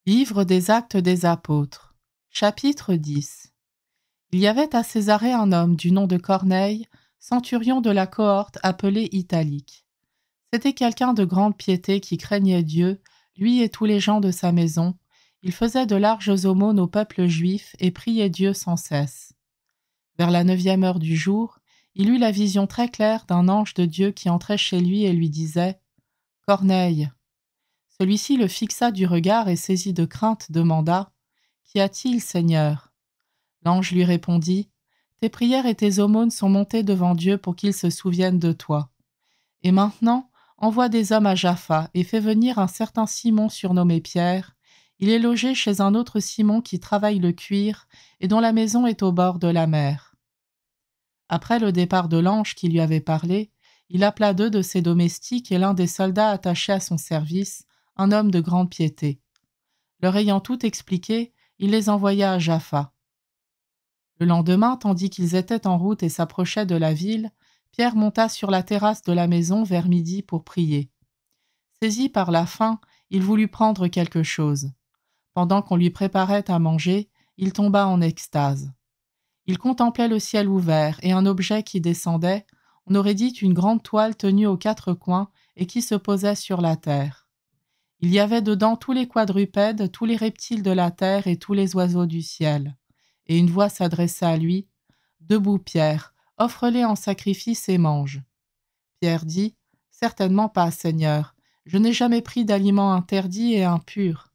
Livre des Actes des Apôtres, chapitre 10. Il y avait à Césarée un homme du nom de Corneille, centurion de la cohorte appelée Italique. C'était quelqu'un de grande piété qui craignait Dieu, lui et tous les gens de sa maison. Il faisait de larges aumônes au peuple juif et priait Dieu sans cesse. Vers la 9e heure du jour, il eut la vision très claire d'un ange de Dieu qui entrait chez lui et lui disait « Corneille !» Celui-ci le fixa du regard et saisi de crainte demanda « Qu'y a-t-il, Seigneur ?» L'ange lui répondit « Tes prières et tes aumônes sont montées devant Dieu pour qu'il se souvienne de toi. Et maintenant, envoie des hommes à Jaffa et fais venir un certain Simon surnommé Pierre. Il est logé chez un autre Simon qui travaille le cuir et dont la maison est au bord de la mer. » Après le départ de l'ange qui lui avait parlé, il appela 2 de ses domestiques et l'un des soldats attachés à son service, un homme de grande piété. Leur ayant tout expliqué, il les envoya à Jaffa. Le lendemain, tandis qu'ils étaient en route et s'approchaient de la ville, Pierre monta sur la terrasse de la maison vers midi pour prier. Saisi par la faim, il voulut prendre quelque chose. Pendant qu'on lui préparait à manger, il tomba en extase. Il contemplait le ciel ouvert et un objet qui descendait, on aurait dit une grande toile tenue aux 4 coins et qui se posait sur la terre. Il y avait dedans tous les quadrupèdes, tous les reptiles de la terre et tous les oiseaux du ciel. Et une voix s'adressa à lui. « Debout, Pierre, offre-les en sacrifice et mange. » Pierre dit « Certainement pas, Seigneur. Je n'ai jamais pris d'aliments interdits et impurs. »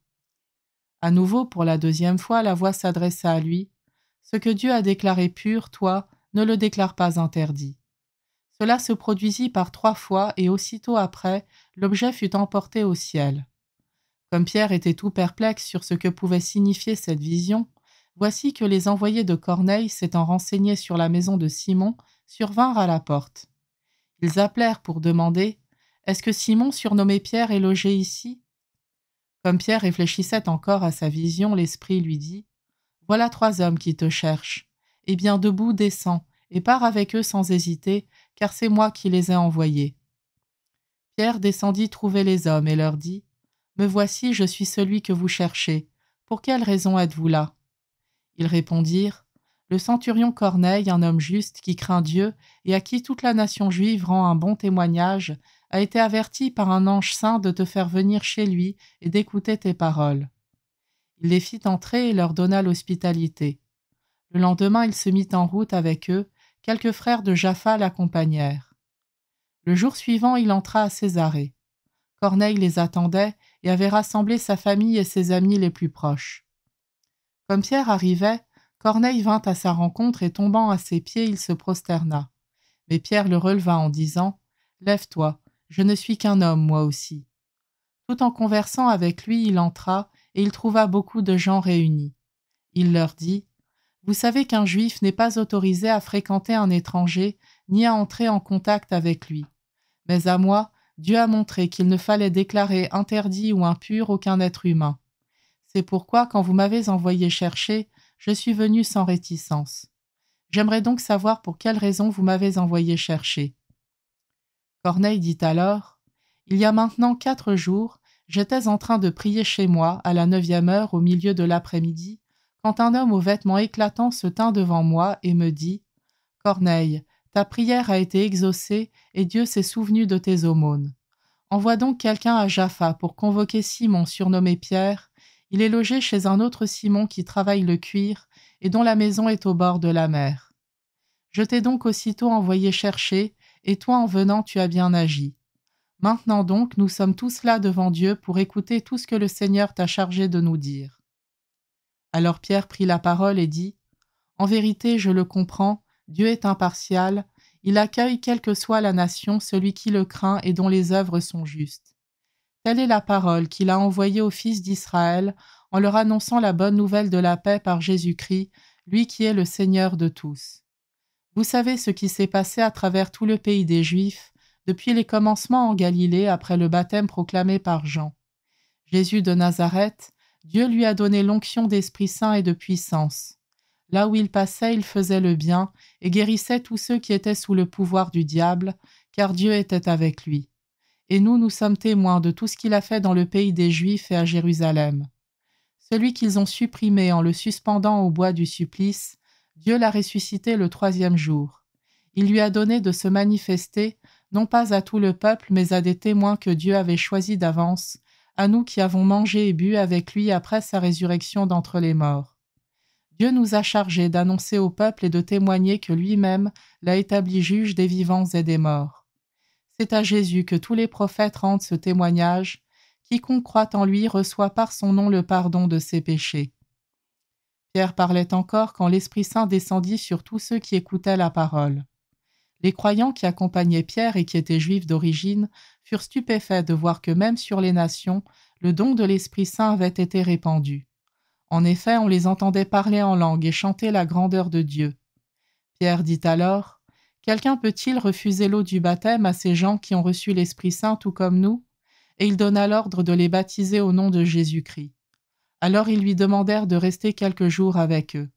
À nouveau, pour la 2e fois, la voix s'adressa à lui. « Ce que Dieu a déclaré pur, toi, ne le déclare pas interdit. » Cela se produisit par 3 fois et aussitôt après, l'objet fut emporté au ciel. Comme Pierre était tout perplexe sur ce que pouvait signifier cette vision, voici que les envoyés de Corneille, s'étant renseignés sur la maison de Simon, survinrent à la porte. Ils appelèrent pour demander « Est-ce que Simon, surnommé Pierre, est logé ici ?» Comme Pierre réfléchissait encore à sa vision, l'Esprit lui dit « Voilà 3 hommes qui te cherchent. Eh bien, debout, descends, et pars avec eux sans hésiter, car c'est moi qui les ai envoyés. » Pierre descendit trouver les hommes et leur dit « Me voici, je suis celui que vous cherchez. Pour quelle raison êtes-vous là ?» Ils répondirent « Le centurion Corneille, un homme juste qui craint Dieu et à qui toute la nation juive rend un bon témoignage, a été averti par un ange saint de te faire venir chez lui et d'écouter tes paroles. » Il les fit entrer et leur donna l'hospitalité. Le lendemain, il se mit en route avec eux. Quelques frères de Jaffa l'accompagnèrent. Le jour suivant, il entra à Césarée. Corneille les attendait et avait rassemblé sa famille et ses amis les plus proches. Comme Pierre arrivait, Corneille vint à sa rencontre et tombant à ses pieds, il se prosterna. Mais Pierre le releva en disant « Lève-toi, je ne suis qu'un homme, moi aussi. » Tout en conversant avec lui, il entra et il trouva beaucoup de gens réunis. Il leur dit « Vous savez qu'un juif n'est pas autorisé à fréquenter un étranger ni à entrer en contact avec lui. Mais à moi, Dieu a montré qu'il ne fallait déclarer interdit ou impur aucun être humain. C'est pourquoi, quand vous m'avez envoyé chercher, je suis venu sans réticence. J'aimerais donc savoir pour quelle raison vous m'avez envoyé chercher. » Corneille dit alors « Il y a maintenant 4 jours, j'étais en train de prier chez moi, à la 9e heure, au milieu de l'après-midi, quand un homme aux vêtements éclatants se tint devant moi et me dit « Corneille, ta prière a été exaucée et Dieu s'est souvenu de tes aumônes. Envoie donc quelqu'un à Jaffa pour convoquer Simon, surnommé Pierre. Il est logé chez un autre Simon qui travaille le cuir et dont la maison est au bord de la mer. Je t'ai donc aussitôt envoyé chercher, et toi en venant tu as bien agi. Maintenant donc nous sommes tous là devant Dieu pour écouter tout ce que le Seigneur t'a chargé de nous dire. » Alors Pierre prit la parole et dit « En vérité, je le comprends, Dieu est impartial, il accueille quelle que soit la nation celui qui le craint et dont les œuvres sont justes. Telle est la parole qu'il a envoyée aux fils d'Israël en leur annonçant la bonne nouvelle de la paix par Jésus-Christ, lui qui est le Seigneur de tous. Vous savez ce qui s'est passé à travers tout le pays des Juifs, depuis les commencements en Galilée après le baptême proclamé par Jean. Jésus de Nazareth, Dieu lui a donné l'onction d'Esprit Saint et de puissance. Là où il passait, il faisait le bien et guérissait tous ceux qui étaient sous le pouvoir du diable, car Dieu était avec lui. Et nous sommes témoins de tout ce qu'il a fait dans le pays des Juifs et à Jérusalem. Celui qu'ils ont supprimé en le suspendant au bois du supplice, Dieu l'a ressuscité le troisième jour. Il lui a donné de se manifester, non pas à tout le peuple, mais à des témoins que Dieu avait choisis d'avance, à nous qui avons mangé et bu avec lui après sa résurrection d'entre les morts. Dieu nous a chargés d'annoncer au peuple et de témoigner que lui-même l'a établi juge des vivants et des morts. C'est à Jésus que tous les prophètes rendent ce témoignage. Quiconque croit en lui reçoit par son nom le pardon de ses péchés. Pierre parlait encore quand l'Esprit Saint descendit sur tous ceux qui écoutaient la parole. Les croyants qui accompagnaient Pierre et qui étaient juifs d'origine furent stupéfaits de voir que même sur les nations, le don de l'Esprit Saint avait été répandu. En effet, on les entendait parler en langue et chanter la grandeur de Dieu. Pierre dit alors, « Quelqu'un peut-il refuser l'eau du baptême à ces gens qui ont reçu l'Esprit Saint tout comme nous ?» Et il donna l'ordre de les baptiser au nom de Jésus-Christ. Alors ils lui demandèrent de rester quelques jours avec eux.